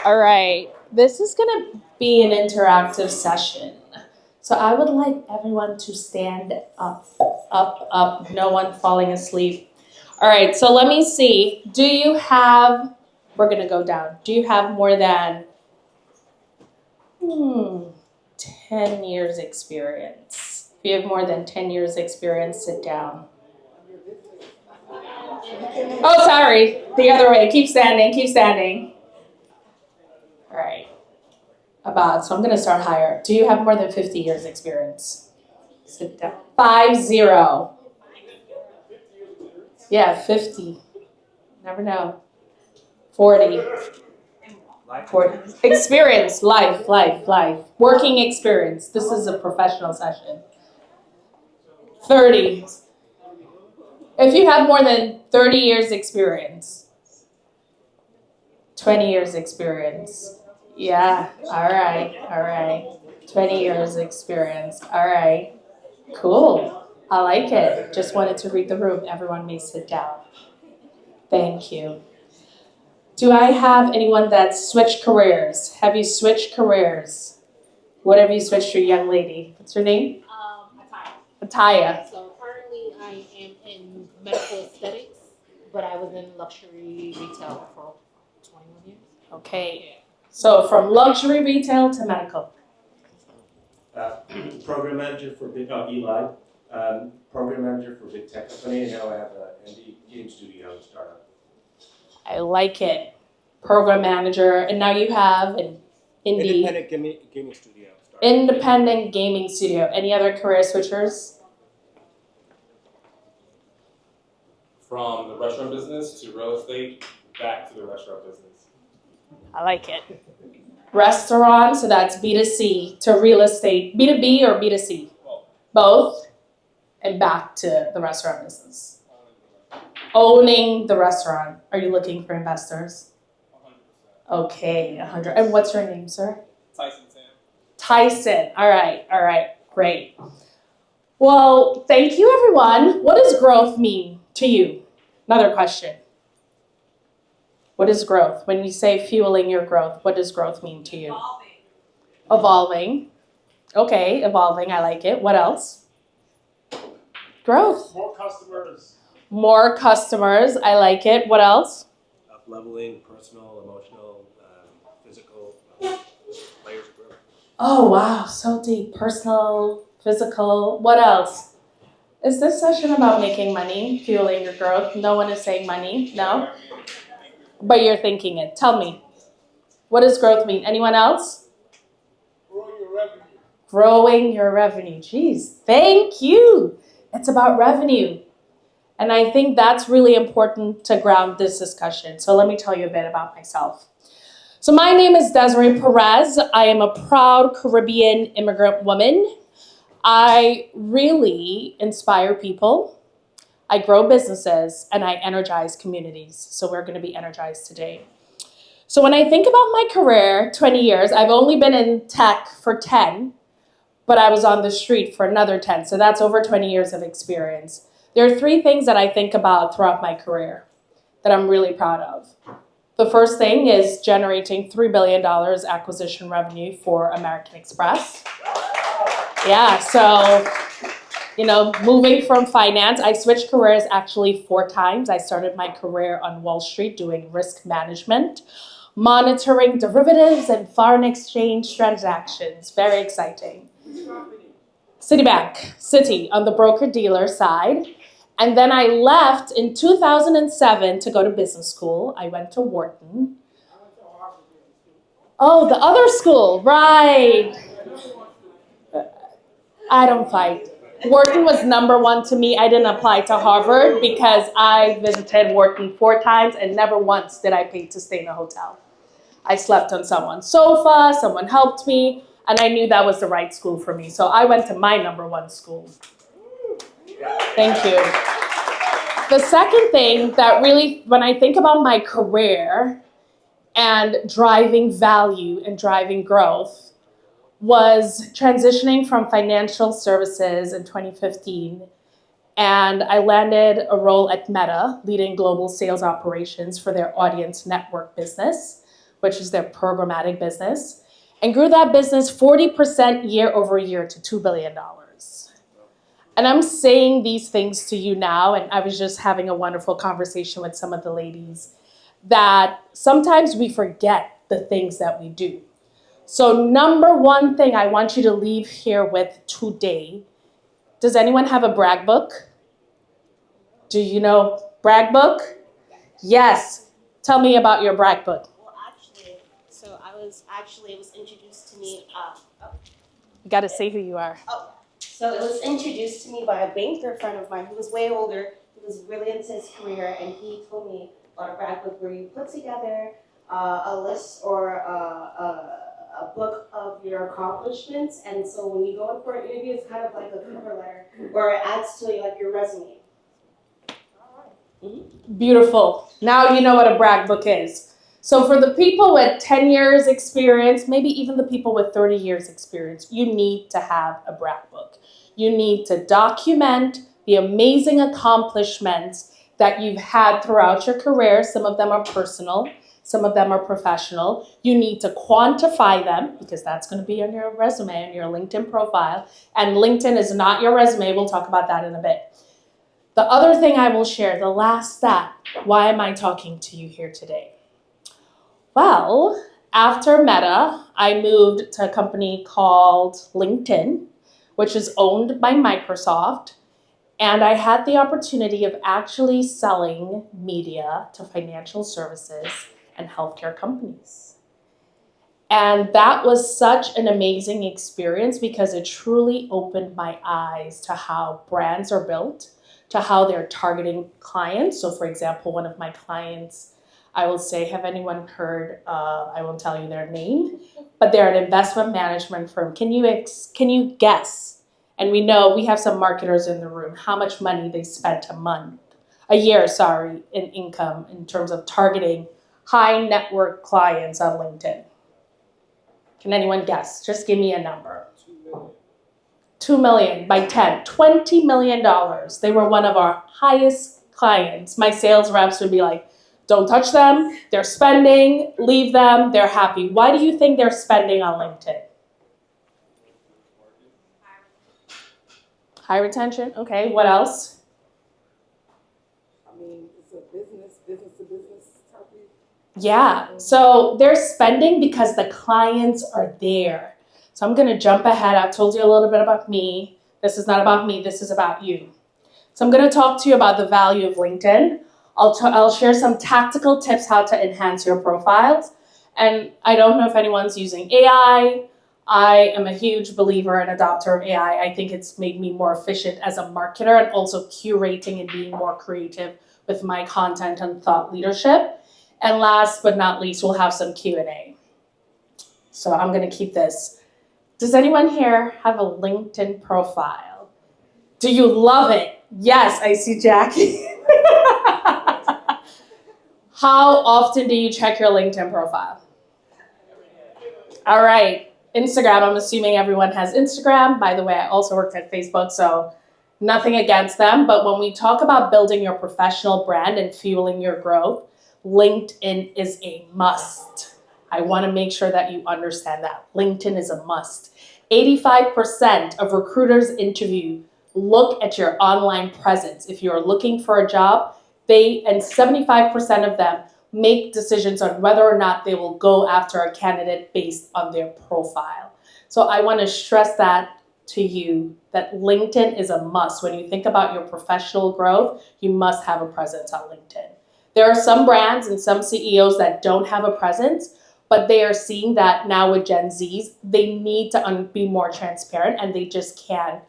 All right. This is going to be an interactive session. So I would like everyone to stand up, up, no one falling asleep. All right, so let me see. Do you have, we're going to go down. Do you have more than 10 years experience? If you have more than 10 years experience, sit down. Oh, sorry. The other way. Keep standing, keep standing. All right. So I'm going to start higher. Do you have more than 50 years experience? Sit down. 50. Yeah, 50. Never know. 40. 40. Experience, life. Working experience. This is a professional session. 30. If you have more than 30 years experience. 20 years experience. Yeah, all right. 20 years experience. All right. Cool. I like it. Just wanted to read the room. Everyone may sit down. Thank you. Do I have anyone that's switched careers? Have you switched careers? What have you switched to, young lady? What's your name? Ataya. So currently I am in medical aesthetics, but I was in luxury retail for 21 years. Okay. So from luxury retail to medical. Program manager for Big Eli. Program manager for Big Tech Company, and now I have an indie game studio startup. I like it. Program manager, and now you have an Independent gaming studio. Independent gaming studio. Any other career switchers? From the restaurant business to real estate, back to the restaurant business. I like it. Restaurant, so that's B2C, to real estate. B2B or B2C? Both. And back to the restaurant business. Owning the restaurant. Are you looking for investors? 100%. Okay, 100. And what's your name, sir? Tyson Sam. Tyson. All right. Great. Well, thank you, everyone. What does growth mean to you? Another question. What is growth? When you say fueling your growth, what does growth mean to you? Evolving. Okay, evolving. I like it. What else? Growth. More customers. I like it. What else? Up-leveling, personal, emotional, physical, players growth. Oh, wow. So deep. Personal, physical. What else? Is this session about making money, fueling your growth? No one is saying money. No? But you're thinking it. Tell me. What does growth mean? Anyone else? Growing your revenue. Jeez. Thank you. It's about revenue. And I think that's really important to ground this discussion. So let me tell you a bit about myself. So my name is Desserie Perez. I am a proud Caribbean immigrant woman. I really inspire people. I grow businesses and I energize communities. So we're going to be energized today. So when I think about my career, 20 years, I've only been in tech for 10, but I was on the street for another 10. So that's over 20 years of experience. There are 3 things that I think about throughout my career that I'm really proud of. The first thing is generating $3 billion acquisition revenue for American Express. Yeah, so, moving from finance, I switched careers actually 4 times. I started my career on Wall Street doing risk management, monitoring derivatives and foreign exchange transactions. Very exciting. Citi on the broker-dealer side. And then I left in 2007 to go to business school. I went to Wharton. Oh, the other school, right. I don't fight. Wharton was number 1 to me. I didn't apply to Harvard because I visited Wharton 4 times and never once did I pay to stay in a hotel. I slept on someone's sofa, someone helped me, and I knew that was the right school for me. So I went to my number 1 school. Thank you. The second thing that really, when I think about my career and driving value and driving growth, was transitioning from financial services in 2015, and I landed a role at Meta, leading global sales operations for their audience network business, which is their programmatic business, and grew that business 40% year over year to $2 billion. And I'm saying these things to you now, and I was just having a wonderful conversation with some of the ladies, that sometimes we forget the things that we do. So number one thing I want you to leave here with today, does anyone have a brag book? Do you know brag book? Yes. Tell me about your brag book. Well, actually, it was introduced to me. You got to say who you are. So it was introduced to me by a banker friend of mine who was way older. He was really into his career, and he told me about a brag book where you put together a list or a book of your accomplishments. And so when you go in for an interview, it's kind of like a cover letter, or it adds to like your resume. Beautiful. Now you know what a brag book is. So for the people with 10 years experience, maybe even the people with 30 years experience, you need to have a brag book. You need to document the amazing accomplishments that you've had throughout your career. Some of them are personal, some of them are professional. You need to quantify them because that's going to be on your resume, on your LinkedIn profile. And LinkedIn is not your resume. We'll talk about that in a bit. The other thing I will share, the last stat, why am I talking to you here today? Well, after Meta, I moved to a company called LinkedIn, which is owned by Microsoft, and I had the opportunity of actually selling media to financial services and healthcare companies. And that was such an amazing experience because it truly opened my eyes to how brands are built, to how they're targeting clients. So for example, one of my clients, I will say, have anyone heard, I won't tell you their name, but they're an investment management firm. Can you guess? And we know we have some marketers in the room, how much money they spent a year, in income in terms of targeting high net worth clients on LinkedIn. Can anyone guess? Just give me a number. 2 million by 10, $20 million. They were one of our highest clients. My sales reps would be like, don't touch them. They're spending, leave them. They're happy. Why do you think they're spending on LinkedIn? High retention. Okay, what else? I mean, it's a business to business topic. Yeah, so they're spending because the clients are there. So I'm going to jump ahead. I've told you a little bit about me. This is not about me. This is about you. So I'm going to talk to you about the value of LinkedIn. I'll share some tactical tips how to enhance your profiles. And I don't know if anyone's using AI. I am a huge believer and adopter of AI. I think it's made me more efficient as a marketer and also curating and being more creative with my content and thought leadership. And last but not least, we'll have some Q&A. So I'm going to keep this. Does anyone here have a LinkedIn profile? Do you love it? Yes, I see Jackie. How often do you check your LinkedIn profile? All right. Instagram, I'm assuming everyone has Instagram. By the way, I also worked at Facebook, so nothing against them. But when we talk about building your professional brand and fueling your growth, LinkedIn is a must. I want to make sure that you understand that. LinkedIn is a must. 85% of recruiters interview look at your online presence. If you're looking for a job, and 75% of them make decisions on whether or not they will go after a candidate based on their profile. So I want to stress that to you, that LinkedIn is a must. When you think about your professional growth, you must have a presence on LinkedIn. There are some brands and some CEOs that don't have a presence, but they are seeing that now with Gen Zs, they need to be more transparent and they just can't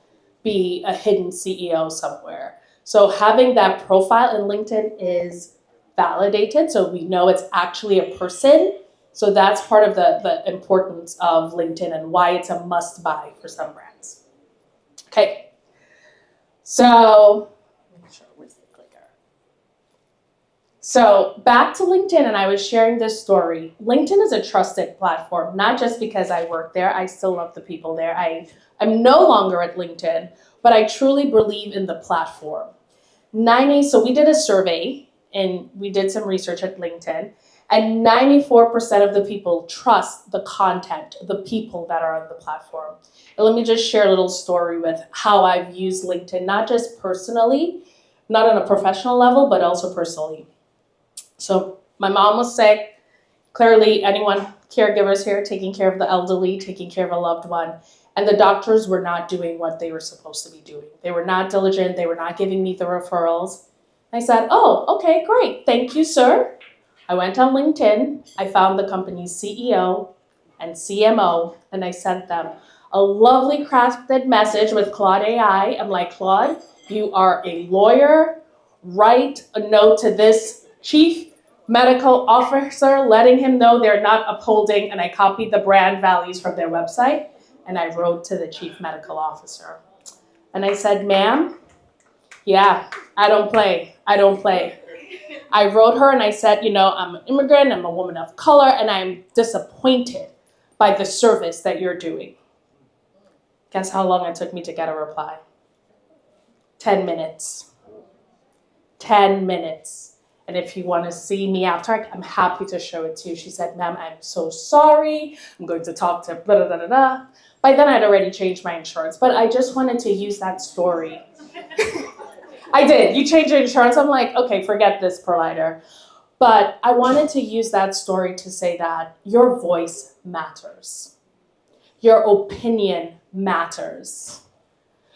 be a hidden CEO somewhere. So having that profile in LinkedIn is validated, so we know it's actually a person. So that's part of the importance of LinkedIn and why it's a must buy for some brands. Okay, so where's the clicker? So back to LinkedIn, and I was sharing this story. LinkedIn is a trusted platform, not just because I work there. I still love the people there. I'm no longer at LinkedIn, but I truly believe in the platform. So we did a survey and we did some research at LinkedIn, And 94% of the people trust the content, the people that are on the platform. And let me just share a little story with how I've used LinkedIn, not just personally, not on a professional level, but also personally. So my mom was sick. Clearly, anyone, caregivers here, taking care of the elderly, taking care of a loved one. And the doctors were not doing what they were supposed to be doing. They were not diligent. They were not giving me the referrals. I said, oh, okay, great. Thank you, sir. I went on LinkedIn. I found the company's CEO and CMO, and I sent them a lovely crafted message with Claude AI. I'm like, Claude, you are a lawyer. Write a note to this chief medical officer, letting him know they're not upholding, and I copied the brand values from their website, and I wrote to the chief medical officer. And I said, ma'am, yeah, I don't play. I wrote her and I said, I'm an immigrant, I'm a woman of color, and I'm disappointed by the service that you're doing. Guess how long it took me to get a reply? 10 minutes. 10 minutes. And if you want to see me after, I'm happy to show it to you. She said, ma'am, I'm so sorry. I'm going to talk to blah, blah, blah, blah. By then, I'd already changed my insurance, but I just wanted to use that story. I did. You changed your insurance. I'm like, okay, forget this provider. But I wanted to use that story to say that your voice matters. Your opinion matters.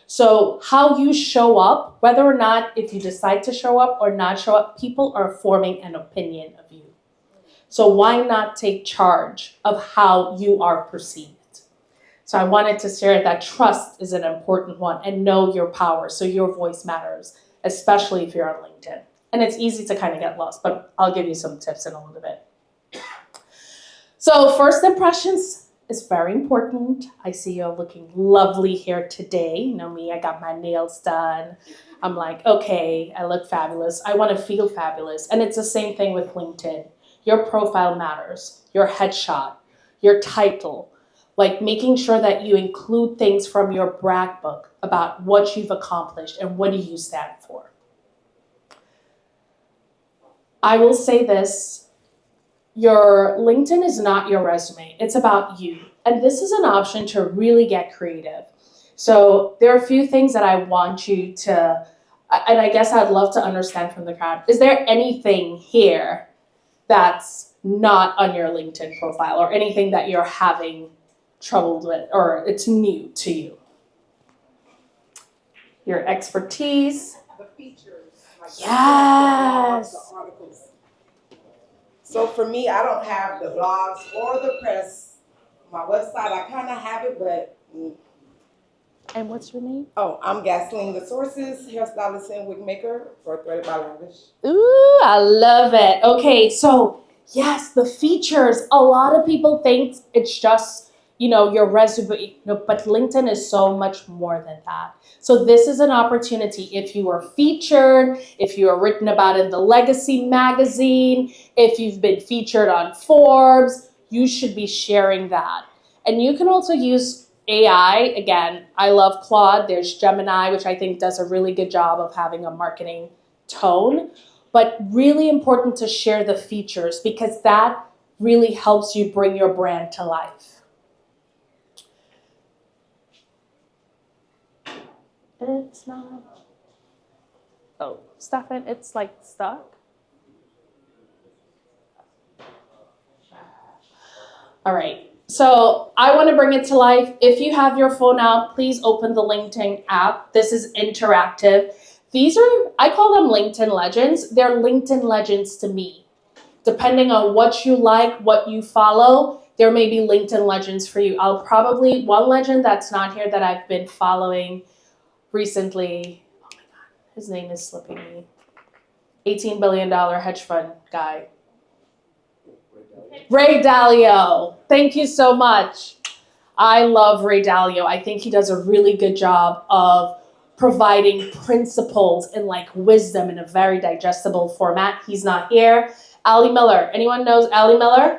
So how you show up, whether or not, if you decide to show up or not show up, people are forming an opinion of you. So why not take charge of how you are perceived? So I wanted to share that trust is an important one, and know your power. So your voice matters, especially if you're on LinkedIn. And it's easy to kind of get lost, but I'll give you some tips in a little bit. So first impressions is very important. I see you're looking lovely here today. You know me, I got my nails done. I'm like, okay, I look fabulous. I want to feel fabulous. And it's the same thing with LinkedIn. Your profile matters, your headshot, your title, like making sure that you include things from your brag book about what you've accomplished and what do you stand for. I will say this, your LinkedIn is not your resume, it's about you. And this is an option to really get creative. So there are a few things that I want you to, and I guess I'd love to understand from the crowd. Is there anything here that's not on your LinkedIn profile, or anything that you're having trouble with, or it's new to you? Your expertise. The features. Like Yes. the articles. So for me, I don't have the blogs or the press. My website, I kind of have it, but. And what's your name? Oh, I'm Gasoline the Sources, hairstylist and wig maker for Threaded by Lavish. Ooh, I love it. Okay, so yes, the features. A lot of people think it's just, your resume, but LinkedIn is so much more than that. So this is an opportunity. If you are featured, if you are written about in the Legacy magazine, if you've been featured on Forbes, you should be sharing that. And you can also use AI. Again, I love Claude. There's Gemini, which I think does a really good job of having a marketing tone. But really important to share the features, because that really helps you bring your brand to life. It's not. Oh, Stefan, it's like stuck. All right. So I want to bring it to life. If you have your phone out, please open the LinkedIn app. This is interactive. These are, I call them LinkedIn legends. They're LinkedIn legends to me. Depending on what you like, what you follow, there may be LinkedIn legends for you. One legend that's not here that I've been following recently, oh my God, his name is slipping me. $18 billion hedge fund guy. Ray Dalio. Thank you so much. I love Ray Dalio. I think he does a really good job of providing principles and wisdom in a very digestible format. He's not here. Ali Miller. Anyone knows Ali Miller?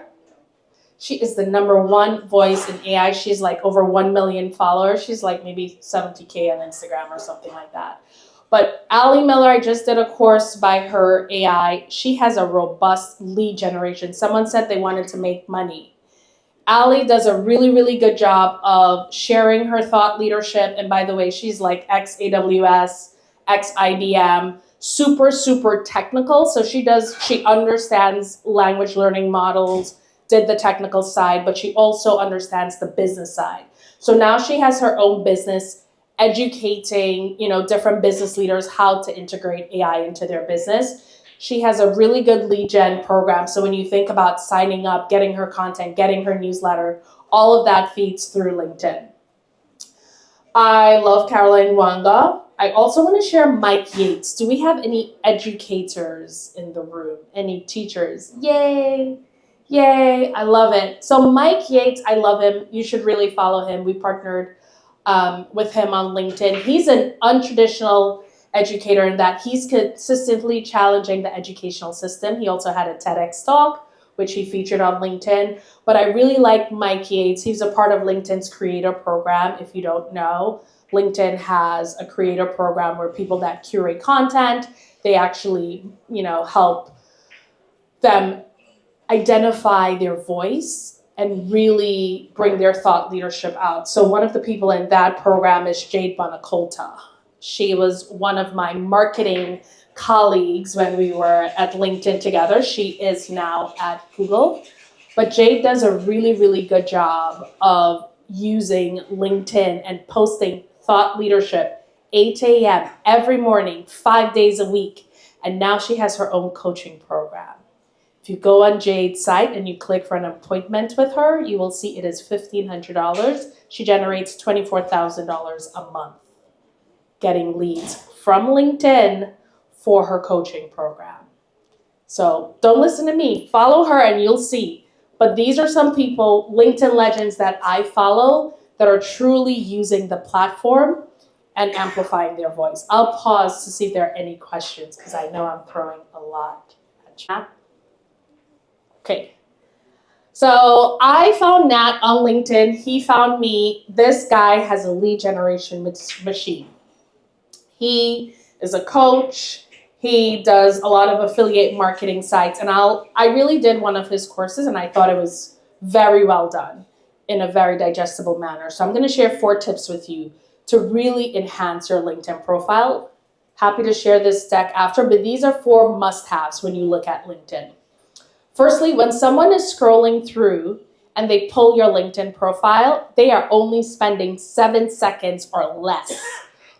She is the #1 voice in AI. She's over 1 million followers. She's maybe 70K on Instagram or something like that. But Ali Miller, I just did a course by her AI. She has a robust lead generation. Someone said they wanted to make money. Ali does a really, really good job of sharing her thought leadership. And by the way, she's like ex-AWS, ex-IBM, super, super technical. So she understands language learning models, did the technical side, but she also understands the business side. So now she has her own business educating, different business leaders how to integrate AI into their business. She has a really good lead gen program. So when you think about signing up, getting her content, getting her newsletter, all of that feeds through LinkedIn. I love Caroline Wanga. I also want to share Mike Yates. Do we have any educators in the room? Any teachers? Yay! Yay! I love it. So Mike Yates, I love him. You should really follow him. We partnered with him on LinkedIn. He's an untraditional educator in that he's consistently challenging the educational system. He also had a TEDx talk, which he featured on LinkedIn. But I really like Mike Yates. He's a part of LinkedIn's creator program. If you don't know, LinkedIn has a creator program where people that curate content, they actually, help them identify their voice and really bring their thought leadership out. So one of the people in that program is Jade Bonacolta. She was one of my marketing colleagues when we were at LinkedIn together. She is now at Google. But Jade does a really, really good job of using LinkedIn and posting thought leadership 8 a.m. every morning, 5 days a week. And now she has her own coaching program. If you go on Jade's site and you click for an appointment with her, you will see it is $1,500. She generates $24,000 a month getting leads from LinkedIn for her coaching program. So don't listen to me. Follow her and you'll see. But these are some people, LinkedIn legends that I follow that are truly using the platform and amplifying their voice. I'll pause to see if there are any questions because I know I'm throwing a lot at chat. Okay, so I found Nat on LinkedIn. He found me. This guy has a lead generation machine. He is a coach. He does a lot of affiliate marketing sites. And I really did one of his courses and I thought it was very well done in a very digestible manner. So I'm going to share 4 tips with you to really enhance your LinkedIn profile. Happy to share this deck after, but these are 4 must-haves when you look at LinkedIn. Firstly, when someone is scrolling through and they pull your LinkedIn profile, they are only spending 7 seconds or less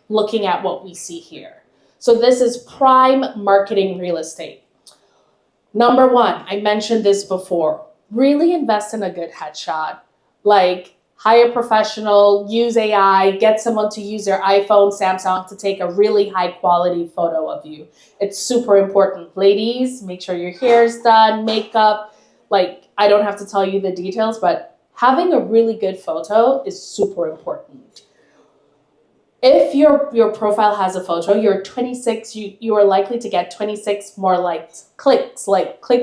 looking at what we see here. So this is prime marketing real estate. Number 1, I mentioned this before, really invest in a good headshot. Like hire a professional, use AI, get someone to use their iPhone, Samsung to take a really high quality photo of you. It's super important. Ladies, make sure your hair is done, makeup. Like, I don't have to tell you the details, but having a really good photo is super important. If your profile has a photo, you're 26, you are likely to get 26 more click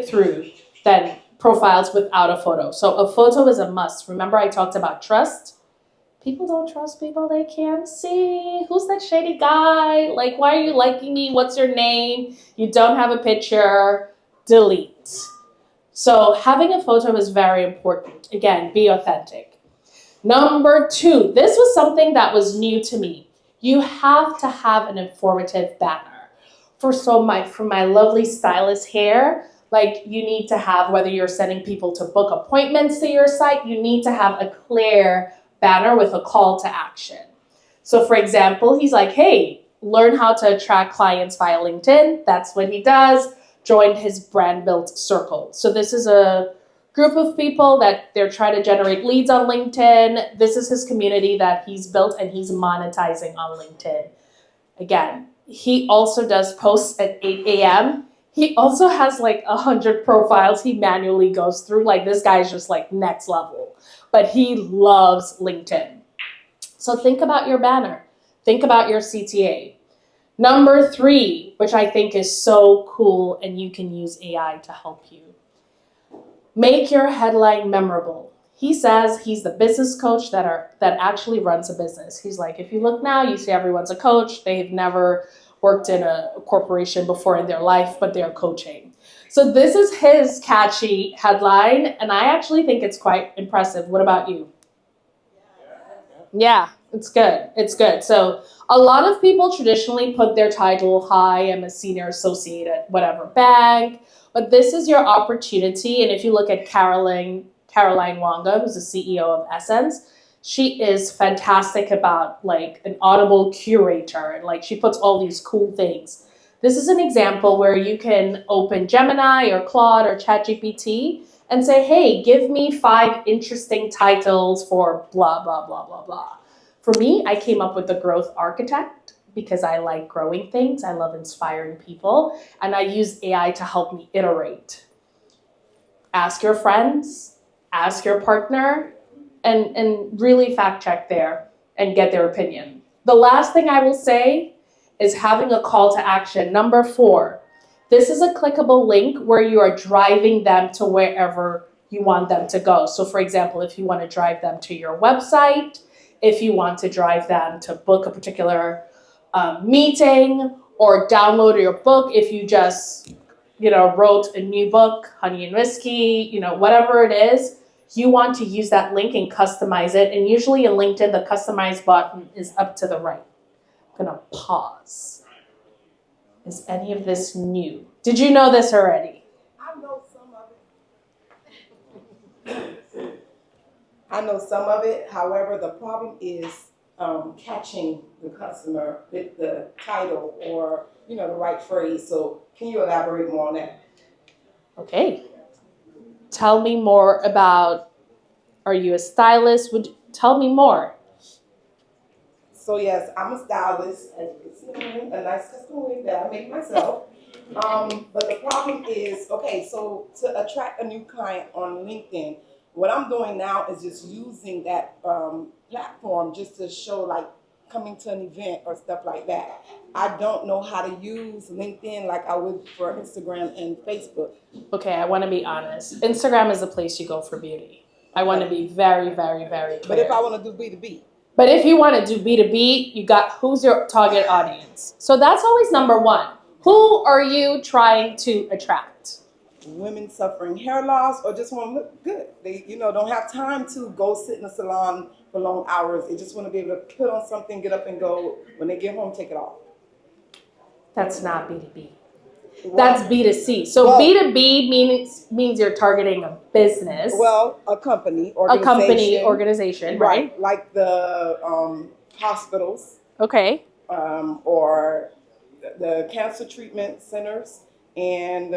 through than profiles without a photo. So a photo is a must. Remember I talked about trust? People don't trust people they can't see. Who's that shady guy? Like, why are you liking me? What's your name? You don't have a picture. Delete. So having a photo is very important. Again, be authentic. Number 2, this was something that was new to me. You have to have an informative banner. For my lovely stylist hair, like you need to have, whether you're sending people to book appointments to your site, you need to have a clear banner with a call to action. So for example, he's like, hey, learn how to attract clients via LinkedIn. That's what he does. Join his brand built circle. So this is a group of people that they're trying to generate leads on LinkedIn. This is his community that he's built and he's monetizing on LinkedIn. Again, he also does posts at 8 a.m. He also has like 100 profiles he manually goes through. Like this guy's just like next level, but he loves LinkedIn. So think about your banner. Think about your CTA. Number 3, which I think is so cool and you can use AI to help you. Make your headline memorable. He says he's the business coach that actually runs a business. He's like, if you look now, you see everyone's a coach. They've never worked in a corporation before in their life, but they're coaching. So this is his catchy headline, and I actually think it's quite impressive. What about you? Yeah, it's good. It's good. So a lot of people traditionally put their title, hi, I'm a senior associate at whatever bank, but this is your opportunity. And if you look at Caroline Wanga, who's the CEO of Essence, she is fantastic about like an audible curator, and like she puts all these cool things. This is an example where you can open Gemini or Claude or ChatGPT and say, hey, give me 5 interesting titles for blah, blah, blah, blah, blah. For me, I came up with the growth architect because I like growing things. I love inspiring people. And I use AI to help me iterate. Ask your friends, ask your partner, and really fact check there and get their opinion. The last thing I will say is having a call to action. Number 4, this is a clickable link where you are driving them to wherever you want them to go. So for example, if you want to drive them to your website, if you want to drive them to book a particular meeting or download your book, if you just, wrote a new book, Honey and Whiskey, whatever it is, you want to use that link and customize it. And usually in LinkedIn, the customize button is up to the right. I'm gonna pause. Is any of this new? Did you know this already? I know some of it. However, the problem is catching the customer with the title or the right phrase. So can you elaborate more on that? Okay. Tell me more about, are you a stylist? Tell me more. So yes, I'm a stylist, as you can see, a nice custom wig that I make myself. But the problem is, okay, so to attract a new client on LinkedIn, what I'm doing now is just using that platform just to show like coming to an event or stuff like that. I don't know how to use LinkedIn like I would for Instagram and Facebook. Okay, I want to be honest. Instagram is the place you go for beauty. I want to be very, very, very clear. But if I want to do B2B? But if you want to do B2B, you got who's your target audience. So that's always number 1. Who are you trying to attract? Women suffering hair loss or just want to look good. They, don't have time to go sit in a salon for long hours. They just want to be able to put on something, get up and go. When they get home, take it off. That's not B2B. That's B2C. So B2B means you're targeting a business. Well, a company, organization, right? Like the hospitals. Okay. Or the cancer treatment centers, and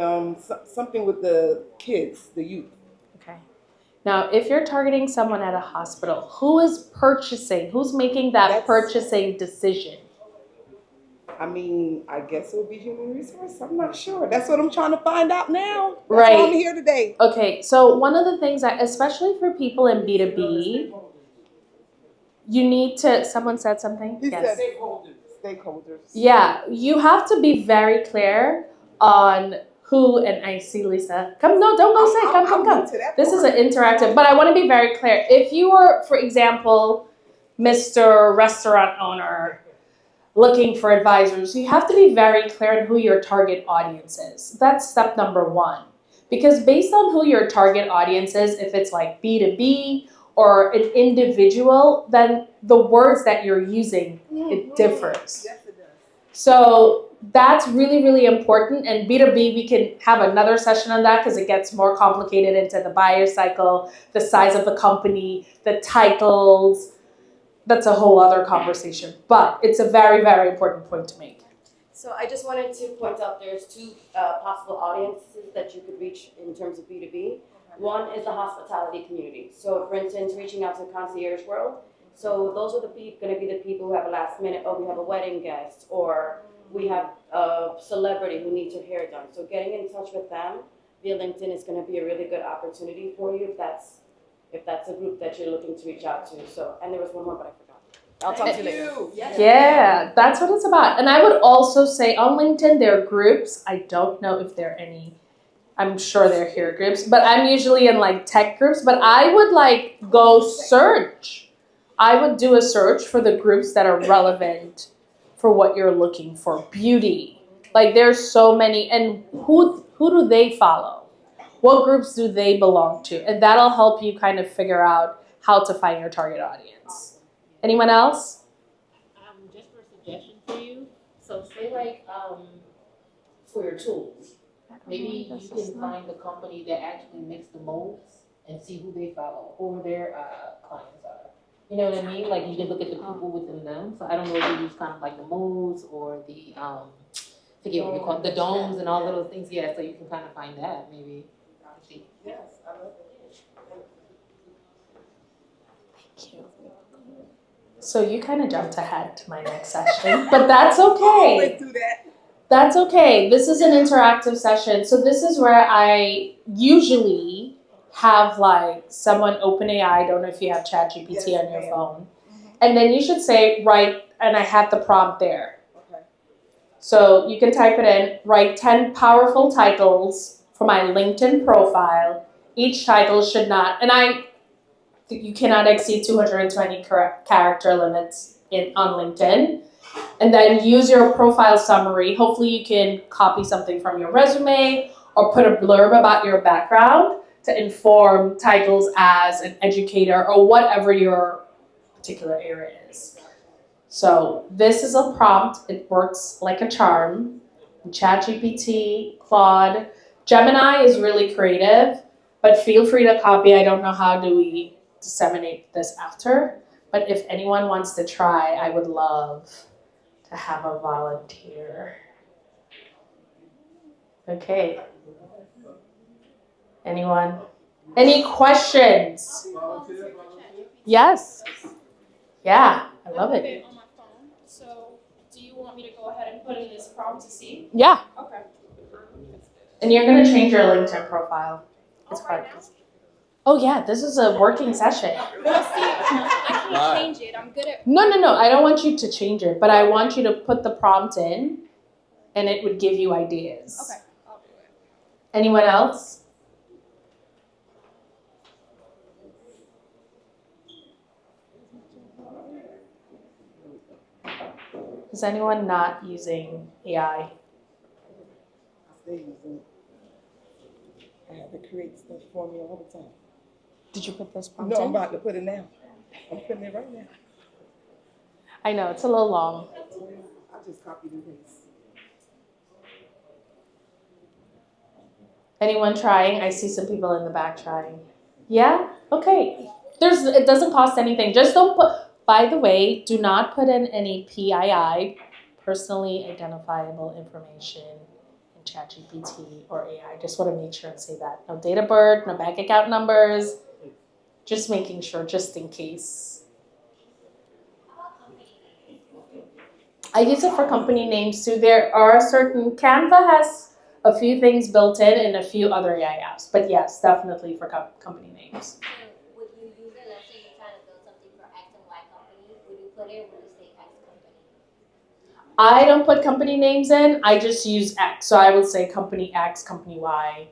something with the kids, the youth. Okay. Now, if you're targeting someone at a hospital, who is purchasing? Who's making that purchasing decision? I mean, I guess it would be human resource. I'm not sure. That's what I'm trying to find out now. That's right. why I'm here today. Okay, so one of the things that, especially for people in B2B, you need to, someone said something? He yes. said stakeholders. Yeah, you have to be very clear on who, and I see Lisa. Come, no, don't go say, come. This is an interactive, but I want to be very clear. If you are, for example, Mr. Restaurant owner, looking for advisors, you have to be very clear on who your target audience is. That's step number 1. Because based on who your target audience is, if it's like B2B or an individual, then the words that you're using, it differs. Yes, it does. So that's really, really important. And B2B, we can have another session on that because it gets more complicated into the buyer cycle, the size of the company, the titles. That's a whole other conversation, but it's a very, very important point to make. So I just wanted to point out there's 2 possible audiences that you could reach in terms of B2B. One is the hospitality community. So for instance, reaching out to concierge world. So those are going to be the people who have a last minute, we have a wedding guest, or we have a celebrity who needs her hair done. So getting in touch with them via LinkedIn is going to be a really good opportunity for you if that's a group that you're looking to reach out to. So, and there was one more, but I forgot. I'll talk to you later. Yeah, that's what it's about. And I would also say on LinkedIn, there are groups. I don't know if there are any. I'm sure there are hair groups, but I'm usually in like tech groups. But I would go search. I would do a search for the groups that are relevant for what you're looking for. Beauty. Like there's so many, and who do they follow? What groups do they belong to? And that'll help you kind of figure out how to find your target audience. Anyone else? Just for a suggestion for you, so say like, for your tools, maybe you can find the company that actually makes the molds and see who they follow, who their clients are. You know what I mean? Like you can look at the people within them. So I don't know if you use kind of like the molds or the forget what we call it, the domes and all of those things. Yeah, so you can kind of find that maybe. See. Yes, I love it. Thank you. So you kind of jumped ahead to my next session, but that's okay. Always do that. That's okay. This is an interactive session. So this is where I usually have like someone open AI. I don't know if you have ChatGPT Yes, on your ma'am. phone. And then you should say, write, and I have the prompt there. Okay. So you can type it in, write 10 powerful titles for my LinkedIn profile. Each title should not, you cannot exceed 220 character limits on LinkedIn. And then use your profile summary. Hopefully you can copy something from your resume or put a blurb about your background to inform titles as an educator or whatever your particular area is. So this is a prompt. It works like a charm. ChatGPT, Claude. Gemini is really creative, but feel free to copy. I don't know how do we disseminate this after, but if anyone wants to try, I would love to have a volunteer. Okay. Anyone? Any questions? Yes. Yeah, I love it. On my phone. So, do you want me to go ahead and put in this prompt to see? Yeah. Okay. And you're gonna change your LinkedIn profile. It's hard. Oh yeah, this is a working session. No, see, I can't change it. I'm good at. No. I don't want you to change it, but I want you to put the prompt in, and it would give you ideas. Okay, I'll do it. Anyone else? Is anyone not using AI? I stay using it. I have to create stuff for me all the time. Did you put this prompt No, I'm in? about to put it now. I'm putting it right now. I know, it's a little long. I just copied and paste. Anyone trying? I see some people in the back trying. Yeah? Okay. It doesn't cost anything. Just don't put, by the way, do not put in any PII, personally identifiable information, in ChatGPT or AI. Just want to make sure and say that. No date of birth, no bank account numbers. Just making sure, just in case. I use it for company names too. There are certain, Canva has a few things built in and a few other AI apps. But yes, definitely for company names. So would you use it, let's say you're trying to build something for X and Y company, would you put it, would you say X company? I don't put company names in, I just use X. So I would say company X, company Y.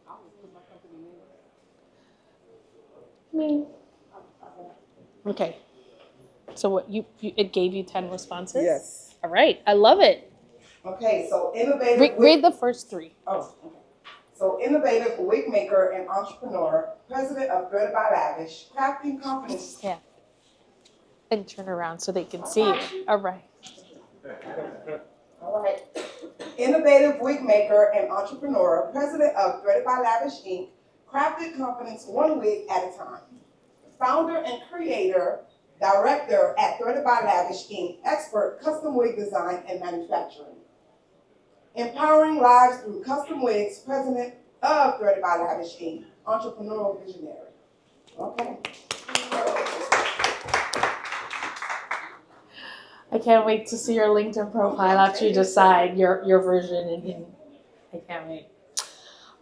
I always put my company name. I mean, okay. So what it gave you 10 responses? Yes. All right, I love it. Okay, so innovative. Read the first three. Oh, okay. So innovative wig maker and entrepreneur, president of Threaded by Lavish, crafting confidence. Yeah. And turn around so they can see you. All right. All right. Innovative wig maker and entrepreneur, president of Threaded by Lavish Inc., crafted confidence one wig at a time. Founder and creator, director at Threaded by Lavish Inc., expert custom wig design and manufacturing. Empowering lives through custom wigs, president of Threaded by Lavish Inc., entrepreneurial visionary. Okay. I can't wait to see your LinkedIn profile after you decide your version. And I can't wait.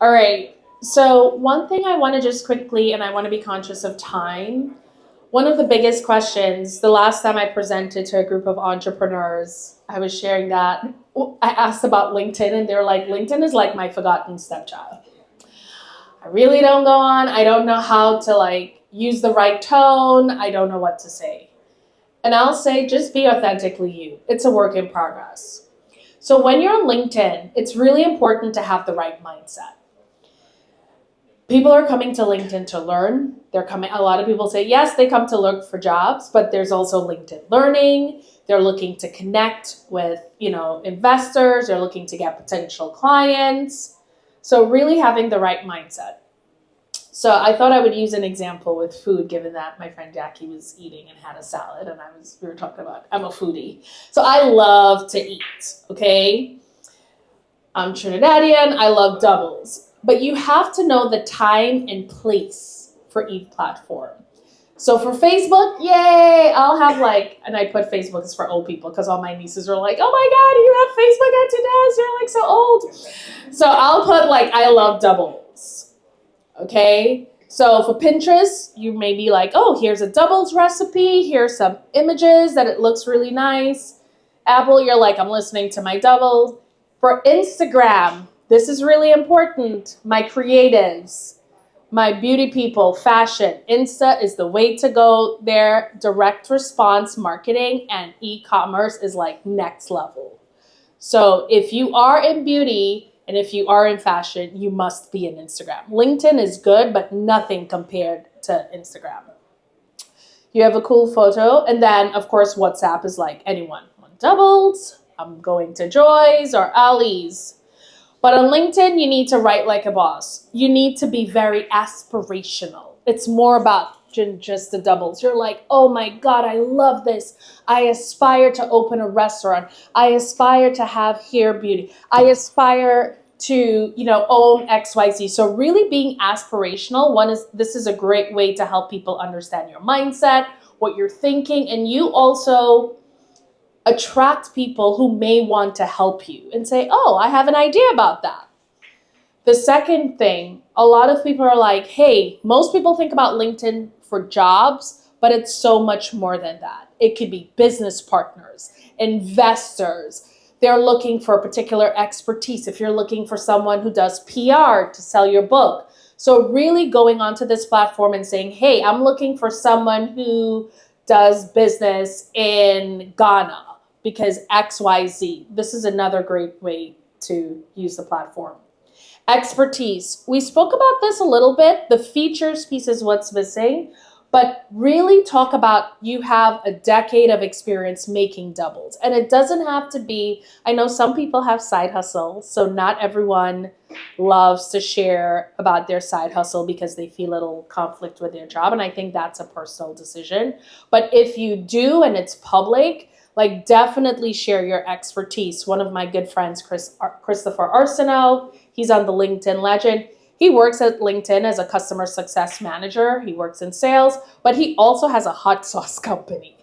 All right. So one thing I want to just quickly, and I want to be conscious of time. One of the biggest questions, the last time I presented to a group of entrepreneurs, I was sharing that. I asked about LinkedIn and they were like, LinkedIn is like my forgotten stepchild. I really don't go on. I don't know how to use the right tone. I don't know what to say. And I'll say just be authentically you. It's a work in progress. So when you're on LinkedIn, it's really important to have the right mindset. People are coming to LinkedIn to learn. A lot of people say, yes, they come to look for jobs, but there's also LinkedIn Learning. They're looking to connect with, investors. They're looking to get potential clients. So really having the right mindset. So I thought I would use an example with food, given that my friend Jackie was eating and had a salad, and we were talking about, I'm a foodie. So I love to eat, okay? I'm Trinidadian, I love doubles. But you have to know the time and place for each platform. So for Facebook, yay, I'll have and I put Facebook is for old people because all my nieces are like, oh my God, you have Facebook at You're so old. So I'll put I love doubles, okay? So for Pinterest, you may be like, oh, here's a doubles recipe. Here's some images that it looks really nice. Apple, you're like, I'm listening to my doubles. For Instagram, this is really important. My creatives, my beauty people, fashion. Insta is the way to go there. Direct response marketing and e-commerce is next level. So if you are in beauty and if you are in fashion, you must be in Instagram. LinkedIn is good, but nothing compared to Instagram. You have a cool photo. And then, of course, WhatsApp is anyone want doubles. I'm going to Joy's or Ali's. But on LinkedIn, you need to write like a boss. You need to be very aspirational. It's more about just the doubles. You're like, oh my God, I love this. I aspire to open a restaurant. I aspire to have hair beauty. I aspire to, own XYZ. So really being aspirational, this is a great way to help people understand your mindset, what you're thinking, and you also attract people who may want to help you and say, oh, I have an idea about that. The second thing, a lot of people are like, hey, most people think about LinkedIn for jobs, but it's so much more than that. It could be business partners, investors. They're looking for a particular expertise. If you're looking for someone who does PR to sell your book. So really going onto this platform and saying, hey, I'm looking for someone who does business in Ghana because XYZ. This is another great way to use the platform. Expertise. We spoke about this a little bit. The features piece is what's missing, but really talk about you have a decade of experience making doubles. And it doesn't have to be, I know some people have side hustles, so not everyone loves to share about their side hustle because they feel it'll conflict with their job. And I think that's a personal decision. But if you do and it's public, definitely share your expertise. One of my good friends, Christopher Arsenault, he's on the LinkedIn Legend. He works at LinkedIn as a customer success manager. He works in sales, but he also has a hot sauce company.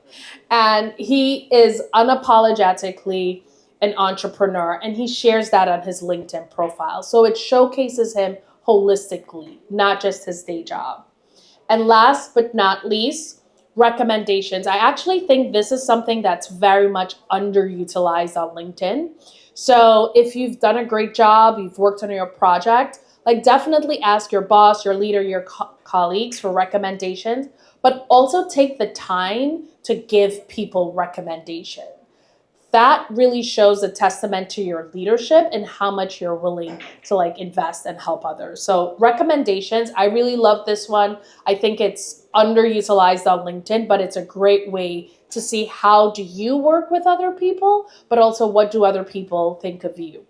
And he is unapologetically an entrepreneur, and he shares that on his LinkedIn profile. So it showcases him holistically, not just his day job. And last but not least, recommendations. I actually think this is something that's very much underutilized on LinkedIn. So if you've done a great job, you've worked on your project, definitely ask your boss, your leader, your colleagues for recommendations, but also take the time to give people recommendations. That really shows a testament to your leadership and how much you're willing to invest and help others. So recommendations, I really love this one. I think it's underutilized on LinkedIn, but it's a great way to see how do you work with other people, but also what do other people think of you.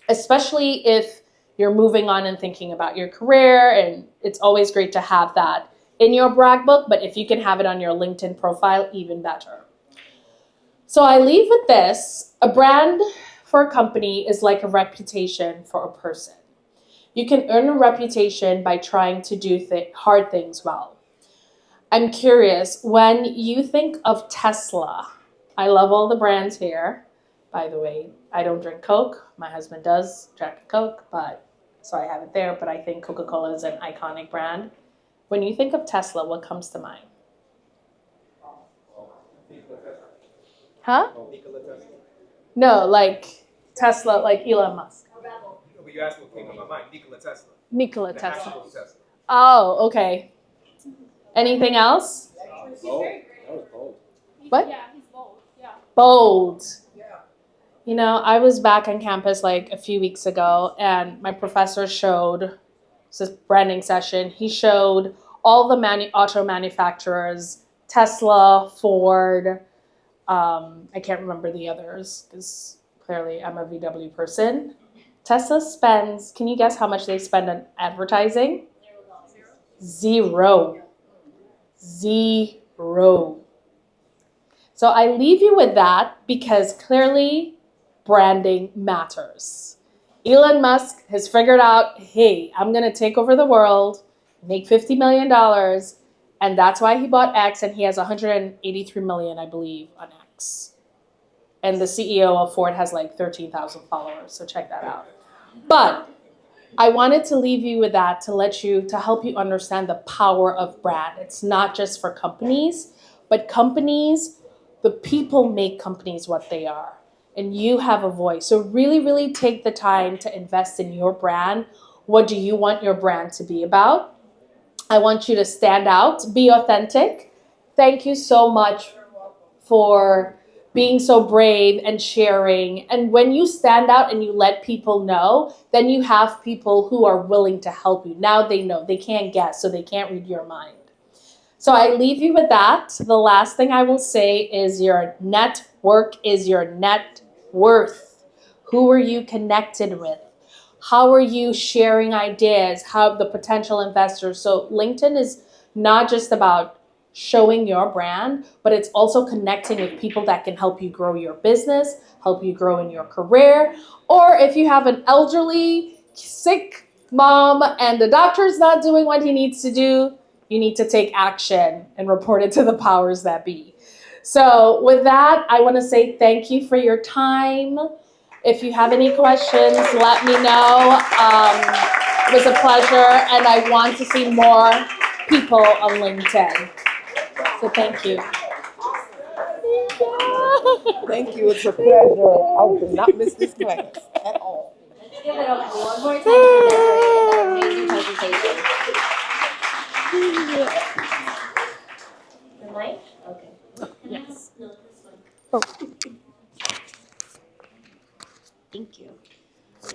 Especially if you're moving on and thinking about your career, and it's always great to have that in your brag book, but if you can have it on your LinkedIn profile, even better. So I leave with this. A brand for a company is like a reputation for a person. You can earn a reputation by trying to do hard things well. I'm curious, when you think of Tesla, I love all the brands here. By the way, I don't drink Coke. My husband does drink Coke, so I have it there. But I think Coca-Cola is an iconic brand. When you think of Tesla, what comes to mind? Huh? No, Tesla, Elon Musk. But you asked what came to my mind. Nikola Tesla. Nikola The Tesla. actual Tesla. Oh, okay. Anything else? Oh, that was cold. What? Yeah, he's bold. Yeah. Bold. Yeah. You know, I was back on campus like a few weeks ago, and my professor showed this branding session. He showed all the auto manufacturers, Tesla, Ford. I can't remember the others because clearly I'm a VW person. Tesla spends. Can you guess how much they spend on advertising? Zero. Zero. So I leave you with that because clearly branding matters. Elon Musk has figured out, hey, I'm going to take over the world, make $50 million, and that's why he bought X, and he has 183 million, I believe, on X. And the CEO of Ford has like 13,000 followers, so check that out. But I wanted to leave you with that to help you understand the power of brand. It's not just for companies, but companies, the people make companies what they are. And you have a voice. So really, really take the time to invest in your brand. What do you want your brand to be about? I want you to stand out, be authentic. Thank you so much for being so brave and sharing. And when you stand out and you let people know, then you have people who are willing to help you. Now they know. They can't guess, so they can't read your mind. So I leave you with that. The last thing I will say is your network is your net worth. Who are you connected with? How are you sharing ideas? How the potential investors? So LinkedIn is not just about showing your brand, but it's also connecting with people that can help you grow your business, help you grow in your career. Or if you have an elderly, sick mom and the doctor's not doing what he needs to do, you need to take action and report it to the powers that be. So with that, I want to say thank you for your time. If you have any questions, let me know. It was a pleasure, and I want to see more people on LinkedIn. So thank you. Thank you. It's a pleasure. I will not miss this class at all. Let's give it up one more time for Desserie and that amazing presentation. The mic? Okay. Yes. No, this one. Oh. Thank you.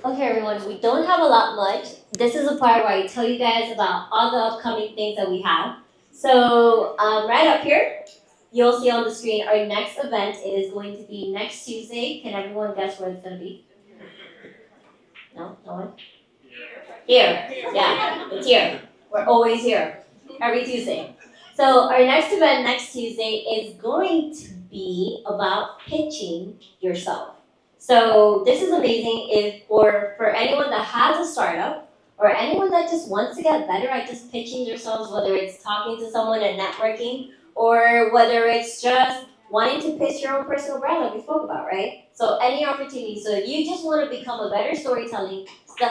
Okay, everyone, we don't have a lot much. This is a part where I tell you guys about all the upcoming things that we have. So, right up here, you'll see on the screen our next event is going to be next Tuesday. Can everyone guess where it's going to be? No? No one? Here. Yeah, it's here. We're always here. Every Tuesday. So our next event next Tuesday is going to be about pitching yourself. So this is amazing for anyone that has a startup or anyone that just wants to get better at just pitching yourselves, whether it's talking to someone and networking or whether it's just wanting to pitch your own personal brand like we spoke about, right? So any opportunity. So if you just want to become a better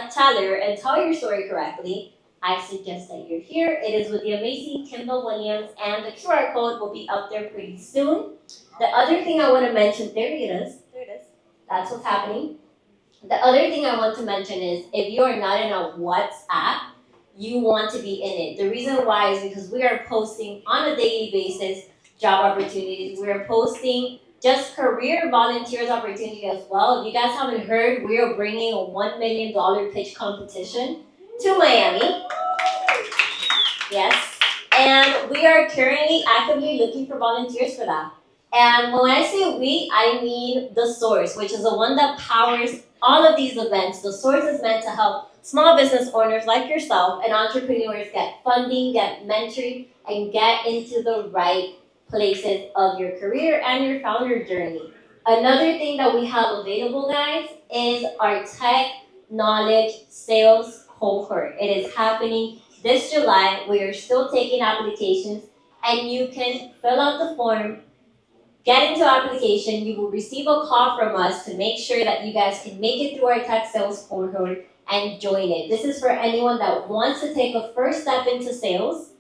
teller and tell your story correctly, I suggest that you're here. It is with the amazing Kimball Williams, and the QR code will be up there pretty soon. The other thing I want to mention, there it is. That's what's happening. The other thing I want to mention is if you are not in a WhatsApp, you want to be in it. The reason why is because we are posting on a daily basis job opportunities. We are posting just career volunteers opportunity as well. If you guys haven't heard, we are bringing a $1 million pitch competition to Miami. Yes. And we are currently actively looking for volunteers for that. And when I say we, I mean the source, which is the one that powers all of these events. The source is meant to help small business owners like yourself and entrepreneurs get funding, get mentoring, and get into the right places of your career and your founder journey. Another thing that we have available, guys, is our tech knowledge sales cohort. It is happening this July. We are still taking applications, and you can fill out the form, get into application. You will receive a call from us to make sure that you guys can make it through our tech sales cohort and join it. This is for anyone that wants to take a first step into sales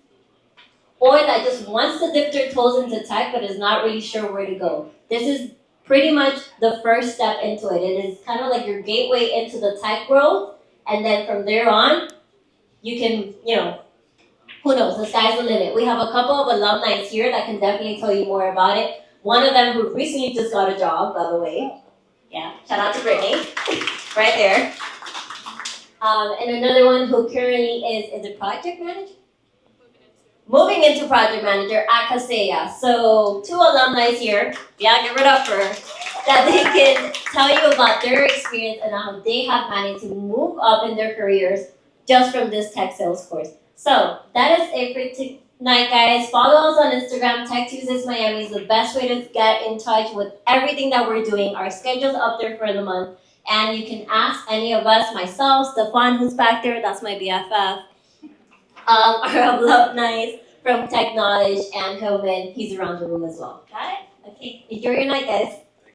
or that just wants to dip their toes into tech but is not really sure where to go. This is pretty much the first step into it. It is kind of like your gateway into the tech world, and then from there on, you can, who knows, the sky's the limit. We have a couple of alumni here that can definitely tell you more about it. One of them who recently just got a job, by the way. Yeah, shout out to Brittany, right there. And another one who currently is a project manager? Moving into project manager at Kaseya. So 2 alumni here, yeah, give it up for her, that they can tell you about their experience and how they have managed to move up in their careers just from this tech sales course. So that is it for tonight, guys. Follow us on Instagram. Tech Tuesdays Miami is the best way to get in touch with everything that we're doing. Our schedule's up there for the month. And you can ask any of us, myself, Stefan, who's back there, that's my BFF, our alumni from Tech Knowledge, and Hillman, he's around the room as well. Got it? Okay, enjoy your night, guys.